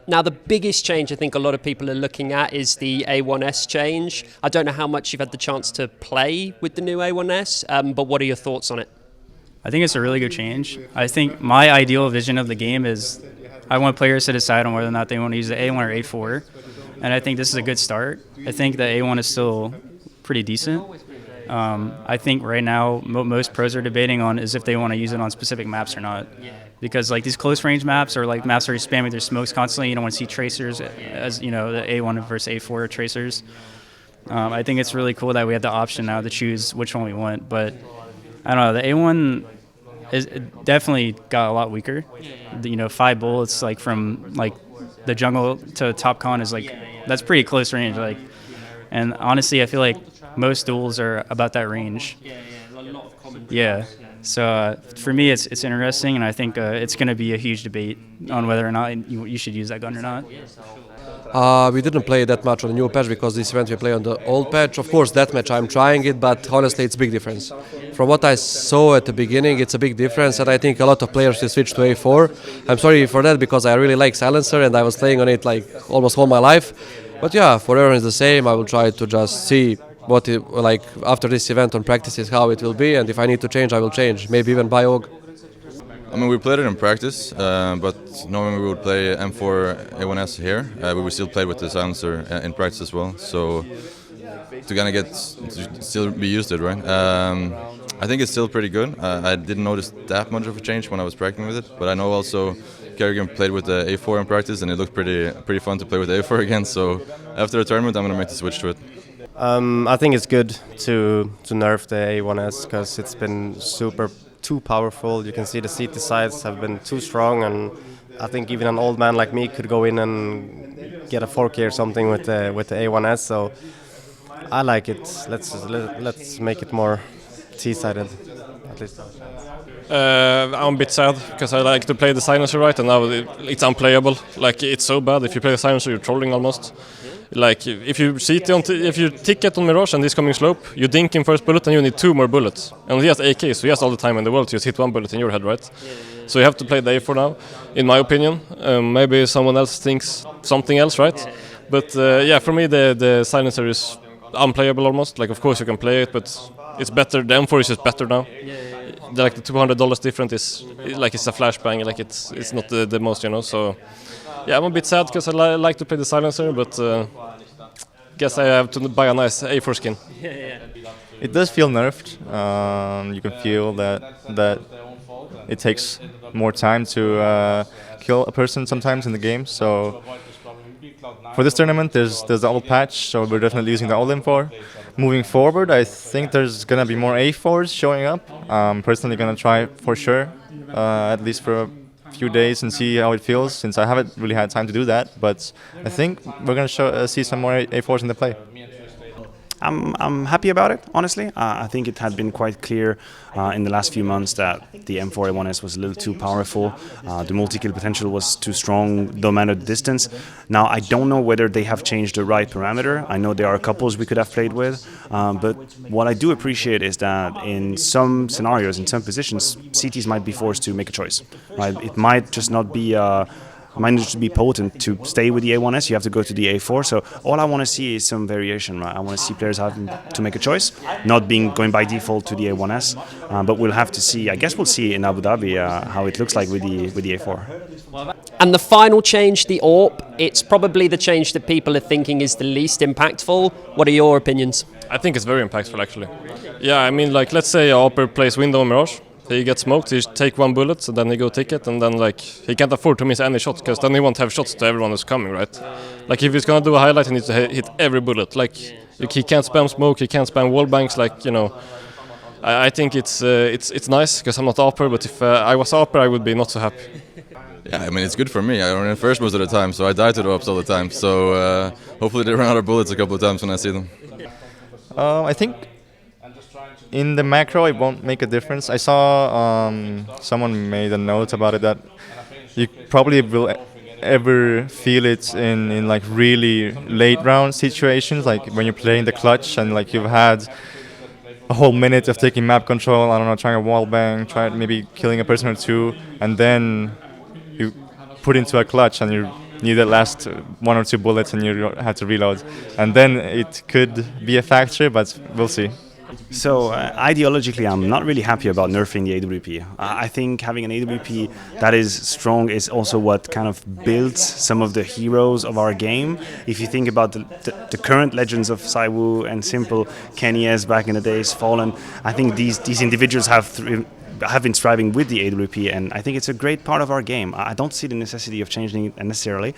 Now, the biggest change I think a lot of people are looking at is the A1-S change. I don't know how much you've had the chance to play with the new A1-S, but what are your thoughts on it? I think it's a really good change. I think my ideal vision of the game is I want players to decide on whether or not they want to use the A1 or A4, and I think this is a good start. I think the A1 is still pretty decent. I think right now most pros are debating on is if they want to use it on specific maps or not. Because like these close range maps or like maps where you're spamming their smokes constantly, you don't want to see tracers as, you know, the A1 versus A4 tracers. I think it's really cool that we have the option now to choose which one we want. But I don't know, the A1 it definitely got a lot weaker. You know, 5 bullets like from like the jungle to top con is like that's pretty close range. Like, and honestly, I feel like most duels are about that range. Yeah. So for me, it's interesting, and I think it's going to be a huge debate on whether or not you should use that gun or not. We didn't play that much on the new patch because this event we play on the old patch. Of course, that match I'm trying it, but honestly, it's a big difference. From what I saw at the beginning, it's a big difference, and I think a lot of players will switch to A4. I'm sorry for that because I really like Silencer, and I was playing on it like almost all my life. But yeah, for everyone it's the same. I will try to just see what it, like after this event on practices how it will be, and if I need to change, I will change. Maybe even buy OG. I mean, we played it in practice, but normally we would play M4A1-S here. We would still play with the silencer in practice as well. So to kind of get to still be used to it, right? I think it's still pretty good. I didn't notice that much of a change when I was practicing with it, but I know also Kerrigan played with the A4 in practice, and it looked pretty fun to play with the A4 again. So after the tournament, I'm going to make the switch to it. I think it's good to nerf the A1S because it's been too powerful. You can see the CT sides have been too strong, and I think even an old man like me could go in and get a 4K or something with the A1S. So I like it. Let's make it more T-sided, at least. I'm a bit sad because I like to play the silencer right, and now it's unplayable. Like, it's so bad. If you play the silencer, you're trolling almost. Like, if you ticket on Mirage and this coming slope, you dink in first bullet and you need 2 more bullets. And he has AK, so he has all the time in the world to just hit 1 bullet in your head, right? So you have to play the A4 now, in my opinion. Maybe someone else thinks something else, right? But yeah, for me the silencer is unplayable almost. Like, of course you can play it, but it's better. The M4 is just better now. Like the $200 different is like it's a flashbang. Like it's not the most, you know. So yeah, I'm a bit sad because I like to play the silencer, but guess I have to buy a nice A4 skin. It does feel nerfed. You can feel that it takes more time to kill a person sometimes in the game. So for this tournament, there's the old patch, so we're definitely using the old M4. Moving forward, I think there's gonna be more A4s showing up. Personally, gonna try for sure, at least for a few days and see how it feels, since I haven't really had time to do that. But I think we're gonna see some more A4s in the play. I'm happy about it, honestly. I think it had been quite clear in the last few months that the M4A1-S was a little too powerful. The multi-kill potential was too strong, no matter the distance. Now, I don't know whether they have changed the right parameter. I know there are couples we could have played with, but what I do appreciate is that in some scenarios, in some positions, CTs might be forced to make a choice. Right? It might just not be managed to be potent to stay with the A1S. You have to go to the A4. So all I want to see is some variation. Right? I want to see players having to make a choice, not going by default to the A1S. But we'll have to see. I guess we'll see in Abu Dhabi how it looks like with the A4. And the final change, the AWP, it's probably the change that people are thinking is the least impactful. What are your opinions? I think it's very impactful, actually. Yeah, I mean, like, let's say a AWPer plays window on Mirage. He gets smoked, he take 1 bullet, so then he go ticket, and then like he can't afford to miss any shots, because then he won't have shots to everyone who's coming, right? Like, if he's gonna do a highlight, he needs to hit every bullet. Like, he can't spam smoke, he can't spam wall banks. Like, you know, I think it's nice because I'm not AWPer, but if I was AWPer, I would be not so happy. Yeah, I mean, it's good for me. I run in first most of the time, so I die to the ropz all the time. So hopefully they run out of bullets a couple of times when I see them. I think in the macro, it won't make a difference. I saw someone made a note about it that you probably will ever feel it in like really late round situations, like when you're playing the clutch and like you've had a whole minute of taking map control, I don't know, trying a wall bang, maybe killing a person or two, and then you put into a clutch and you're need the last 1 or 2 bullets and you have to reload, and then it could be a factor, but we'll see. So ideologically, I'm not really happy about nerfing the AWP. I think having an AWP that is strong is also what kind of builds some of the heroes of our game. If you think about the current legends of Saiwu and Simple, Kenny S back in the days, Fallen, I think these individuals have been striving with the AWP, and I think it's a great part of our game. I don't see the necessity of changing it necessarily.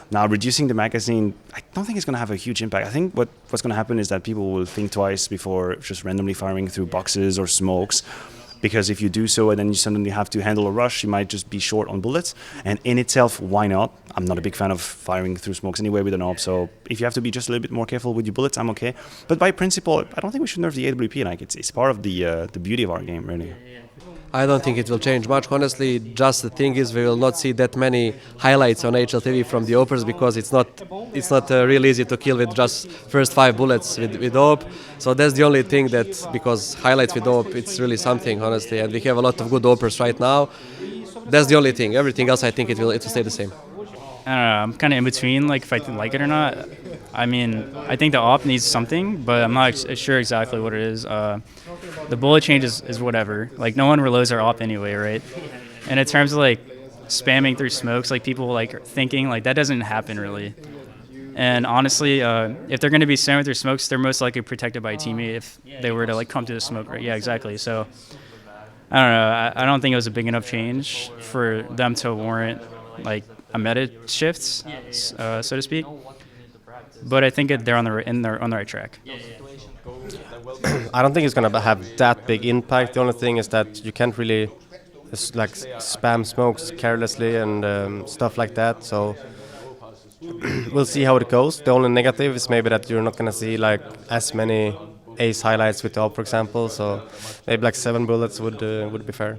Now, reducing the magazine, I don't think it's going to have a huge impact. I think what's going to happen is that people will think twice before just randomly firing through boxes or smokes, because if you do so and then you suddenly have to handle a rush, you might just be short on bullets. And in itself, why not? I'm not a big fan of firing through smokes anyway with an AWP, so if you have to be just a little bit more careful with your bullets, I'm okay. But by principle, I don't think we should nerf the AWP. Like it's part of the beauty of our game, really. I don't think it will change much. Honestly, just the thing is we will not see that many highlights on HLTV from the AWPers because it's not real easy to kill with just first 5 bullets with AWP. So that's the only thing that, because highlights with AWP, it's really something, honestly. And we have a lot of good AWPers right now. That's the only thing. Everything else, I think it will stay the same. I don't know. I'm kind of in between, like if I like it or not. I mean, I think the AWP needs something, but I'm not sure exactly what it is. The bullet change is whatever. Like no one reloads their AWP anyway, right? And in terms of like spamming through smokes, like people like are thinking like that doesn't happen really. And honestly, if they're going to be spamming through smokes, they're most likely protected by a teammate if they were to like come to the smoke, right? Yeah, exactly. So I don't know. I don't think it was a big enough change for them to warrant like a meta shift, so to speak. But I think they're on the right track. I don't think it's gonna have that big impact. The only thing is that you can't really like spam smokes carelessly and stuff like that. So we'll see how it goes. The only negative is maybe that you're not gonna see like as many ace highlights with the AWP, for example. So maybe like 7 bullets would be fair.